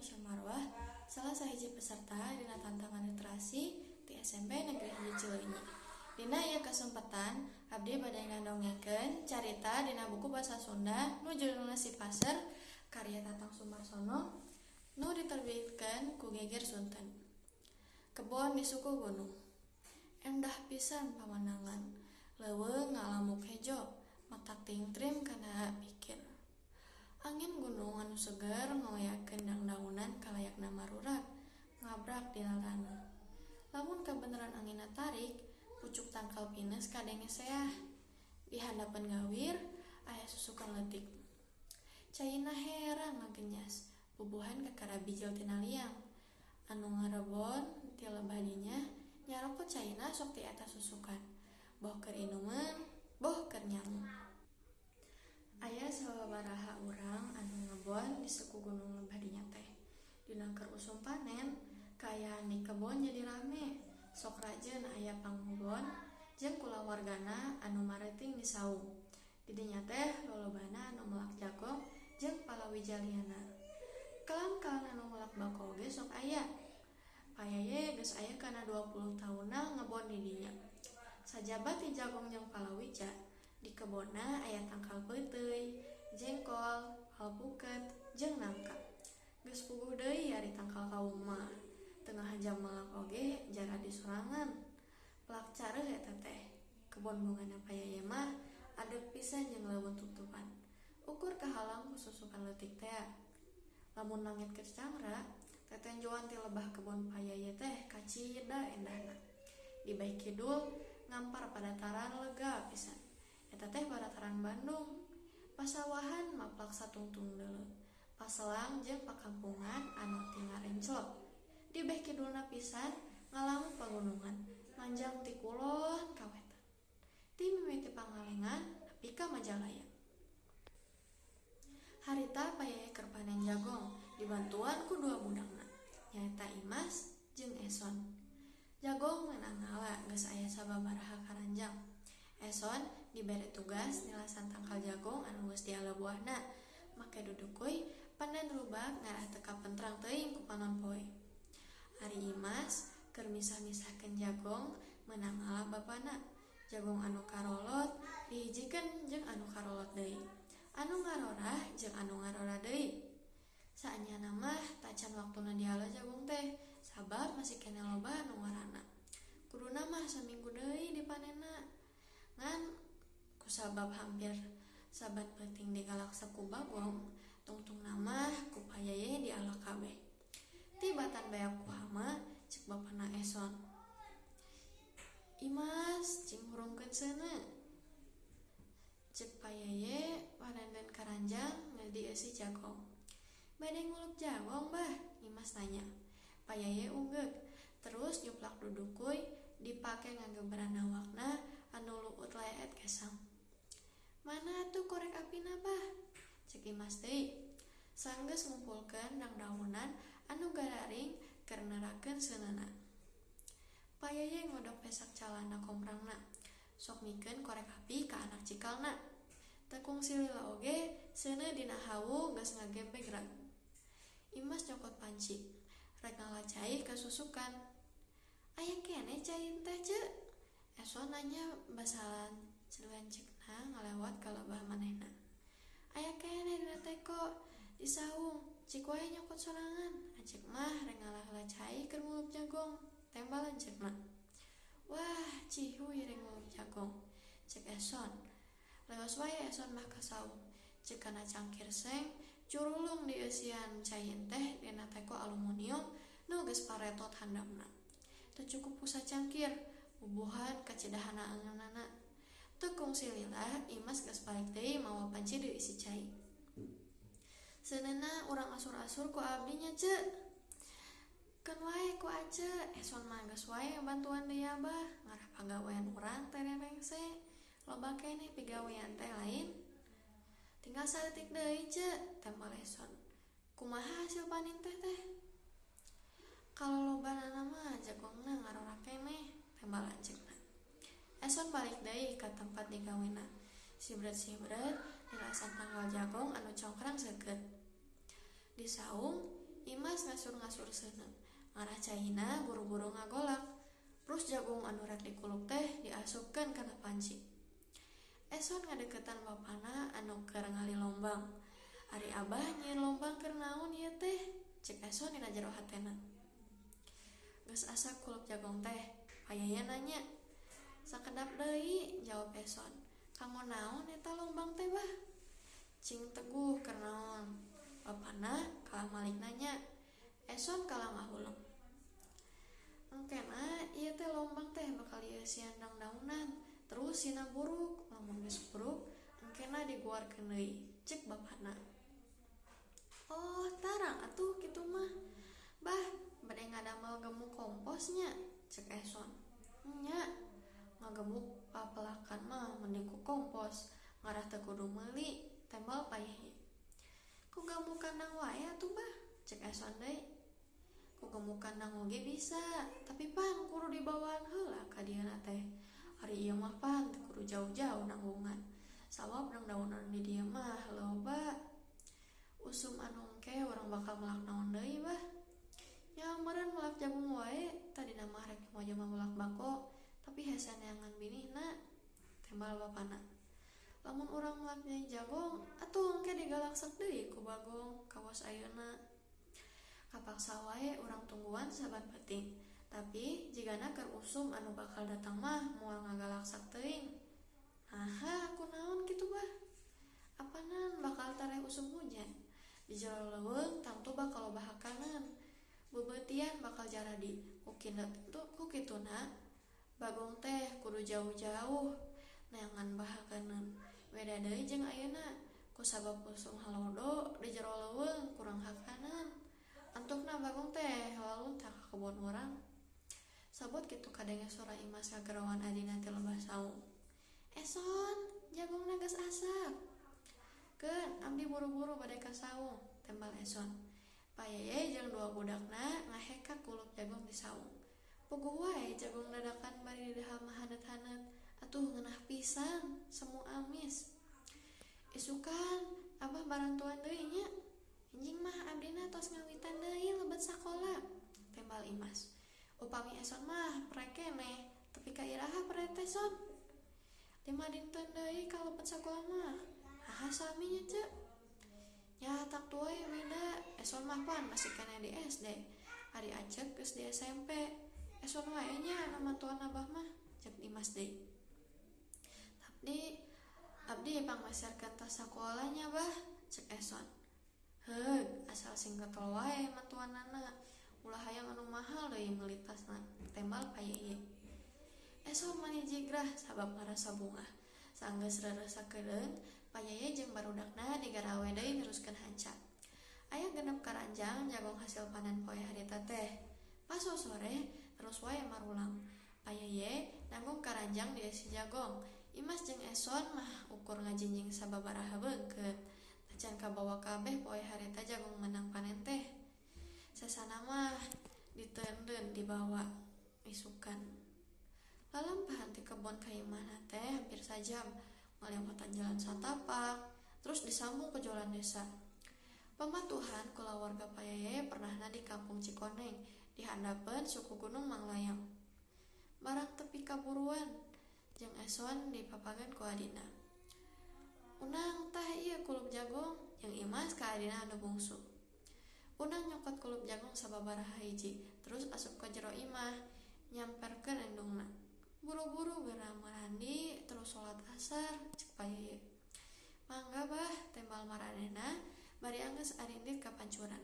Aisyah Marwah, salah sahiji peserta dina tantangan literasi di SMP Negeri Hiji Cileunyi. Dina ieu kesempatan abdi bade ngandongekeun carita dina buku basa Sunda nu judulna Si Paseur karya Tatang Sumarsono nu diterbitkeun ku Geger Sunten. Kebon di suku gunung. Endah pisan pamandangan, leuweung ngalamuk hejo, matak tingtrim kana pikir. Angin gunung anu seger ngoyakeun daun-daunan kalayakna marurak ngabrak dina taneuh. Lamun kabeneran angina tarik, pucuk tangkal pines kadenge seah. Di handapeun gawir aya susukan leutik. Caina heran ngagenyas, bubuhan kakara bijil tina liang. Anu ngarebon ti lebah dinya nyaroko caina sok ti eta susukan. Boh keur inumeun, boh keur nyamu. Aya sababaraha urang anu ngebon di suku gunung lebah dinya teh. Dina keur usum panen, kaayaan di kebon jadi rame. Sok rajeun aya panghubon jeung kulawargana anu mariting di saung. Di dinya teh lolobana anu melak jagong jeung palawijaliana. Kelang-kelang anu melak bako ge sok aya. Payaye geus aya kana 20 tahunan ngebon di dinya. Sajabat ti jagong jeung palawija, di kebonna aya tangkal peuteuy, jengkol, alpuket, jeung nangka. Geus puguh deui ari tangkal kaum mah. Tengah jam melak oge jara di sorangan. Pelak careuh eta teh. Kebon bungana payaye mah adeg pisan jeung leuweung tutupan. Ukur kahalang ku susukan leutik teh. Lamun langit keur cangra, tetenjoan ti lebah kebon payaye teh kacida endahna. Di bae kidul ngampar padataran lega pisan. Eta teh barataran Bandung. Pasawahan maplak satungtung deuleu. Paselang jeung pakampungan anu tinggal renclok. Di beh kidulna pisan ngalamun pagunungan, manjang ti kulon ka wetan. Ti mimiti Pangalengan nepi ka Majalaya. Harita payaye keur panen jagong dibantuan ku dua budakna, nyaeta Imas jeung Eson. Jagong meunang ngala geus aya sababaraha karanjang. Eson dibere tugas nilasan tangkal jagong anu geus diala buahna. Make dudukuy panen rubak ngarah teu kapentrang teuing ku panon poe. Ari Imas keur misah-misahkeun jagong meunang ngala bapana. Jagong anu karolot dihijikeun jeung anu karolot deui. Anu ngarorah jeung anu ngarorah deui. Saenyana mah tacan waktuna diala jagung teh, sabab masih kene loba anu warana. Kuduna mah saminggu deui dipanenna. Ngan kusabab hampir sabat peuting digalaksa ku bagong, tungtungna mah ku payaye diala kabeh. Tibatan bayak ku hama ceuk bapana Eson. Imas cing hurungkeun seuneu. Ceuk payaye parandeun karanjang ngeudi eusi jagong. Bade ngulup jagong, Bah? Imas tanya. Payaye ungeuk, terus nyuplak dudukuy dipake ngagebran awakna anu luut laet gesang. Mana atuh korek apina, Bah? Ceuk Imas deui. Sanggeus ngumpulkeun dang-daunan anu gararing keur neurakeun seuneuna. Payaye ngodok pesak calana komprangna. Sok mikeun korek api ka anak cikalna. Tekung silila oge seuneu dina hawu geus ngagebeg-rag. Imas nyokot panci, rek ngalacai ka susukan. Aya keneh cai teh, Ceuk? Eson nanya basalan cileunceukna ngalewat ka lebah manehna. Aya keneh dina teko di saung, cik wae nyokot sorangan. Aceuk mah rek ngalacai keur ngulup jagong. Tembalan ceukna. Wah, cihuy rek ngulup jagong, ceuk Eson. Leos wae Eson mah ka saung. Ceuk kana cangkir seng curulung di eusian cai teh dina teko aluminium nu geus paretot handapna. Teu cukup ku sacangkir, bubuhan kacidahana angeunana. Teu kungsi lila Imas geus balik deui mawa panci diisi cai. Seuneuna urang asur-asur ku abdi nya, Ceuk. Keun wae ku Aceu, Eson mah geus wae bantuan deui Abah, ngarah pagawean urang teh rerengse. Loba keneh pigawean teh lain. Tinggal saeutik deui, Ceuk, tembal Eson. Kumaha hasil panen teh? Kalolobanana mah jagongna ngarorah keneh, tembalan ceukna. Eson balik deui ka tempat digawena. Sibret-sibret nilasan tanggal jagong anu congkrang seukeut. Di saung Imas ngasur-ngasur seuneu. Ngarah caina buru-buru ngagolak. Terus jagung anu rek dikuluk teh diasupkeun kana panci. Eson ngadeketan bapana anu keur ngali lombang. Ari abah nyieun lombang keur naon ieu teh? Cek Eson dina jero hatena. Geus asa kuluk jagung teh, payaya nanya. Sakedap deui, jawab Eson. Kanggo naon eta lombang teh bah? Cing Teguh keur naon? Bapana kalah malik nanya. Eson kalah ngahuleng. Engkena ieu teh lombang teh bakal ieusian daun-daunan, terus sina buruk, lamun geus buruk engkena diguarkeun deui, cek bapana. Oh, tarang atuh kitu mah. Bah, bade ngadamel gemuk komposnya, cek Eson. Nya, ngagemuk papelakan mah mending ku kompos, ngarah teu kudu meuli, tembal payah. Ku gemuk kandang wae atuh bah, cek Eson deui. Ku gemuk kandang oge bisa, tapi pan kudu dibawaan heula ka dieu teh. Ari ieu mah pan teu kudu jauh-jauh nanggungan. Sabab daun-daunan di dieu mah loba. Usum anu engke urang bakal melak naon deui bah. Nya meureun melak jagung wae, tadina mah rek mojo mah melak bako, tapi hese neangan binihna, tembal bapana. Lamun urang melak nyai jagung, atuh engke digalaksak deui ku bagong kawas ayeuna. Kapaksa wae urang tungguan saban penting, tapi jigana keur usum anu bakal datang mah moal ngagalaksak teuing. Aha, kunaon kitu bah? Apanan bakal tareh usum hujan? Di jero leuweung tangtu bakal loba hakanan. Bebeutian bakal jaradi. Kukituna bagong teh kudu jauh-jauh neangan bahakanan. Beda deui jeung ayeuna, kusabab usum halodo di jero leuweung kurang hakanan. Antukna bagong teh lalunta ka kebon urang. Sabot kitu kadenge suara Imas ngagerawan adina ti lembah saung. Eson, jagungna geus asap. Keun, abdi buru-buru bade ka saung, tembal Eson. Payeye jeung dua budakna ngahekak kuluk jagung di saung. Puguh wae jagung dadakan bari didahal mah hanet-hanet. Atuh ngeunah pisan, semu amis. Isukan, abah barantuan deui nya. Enjing mah abdina tos ngawitan deui lebet sakola, tembal Imas. Upami Eson mah prek keneh, tapi ka iraha prete Son? 5 dinten deui ka lebet sakola mah. Haha sami nya cek. Ya tak tuai beda. Eson mah pan masih kena di SD. Ari acek geus di SMP. Eson wae nya anu mantuan abah mah, cek Imas deui. Abdi pangmesarkeun tas sakolanya bah, cek Eson. Heug, asal sing getol wae mantuanana. Ulah hayang anu mahal deui meuli tasna, tembal payeye. Eson mani jigrah sabab ngarasa bungah. Sanggeus reureusakeun, payeye jeung barudakna digarawe deui neruskeun hanca. Aya genep karanjang jagung hasil panen poe harita teh. Pas sore terus wae marulang. Payeye nanggung karanjang dieusi jagong. Imas jeung Eson mah ukur ngajinjing sababaraha beungkeut. Tacan kabawa kabeh poe harita jagung menang panen teh. Sasana mah diteundeun dibawa isukan. Lalampahan ti kebon ka imahna teh hampir sajam, ngaliwatan jalan satapak, terus disambung ke jalan desa. Pamatuhan kula warga payeye pernahna di kampung Cikoneng, dihandapeun suku Gunung Manglayang. Barang tepi kaburuan, jeung Eson dipapageun ku adina. Unang tah ieu kulub jagung, jeung Imas ka adina anu bungsu. Unang nyokot kulub jagung sababaraha hiji, terus asup ka jero imah, nyamperkeun endungna. Buru-buru geura marandi, terus sholat asar, cek payeye. Mangga bah, tembal maranehna, bari anggeus arindik ka pancuran.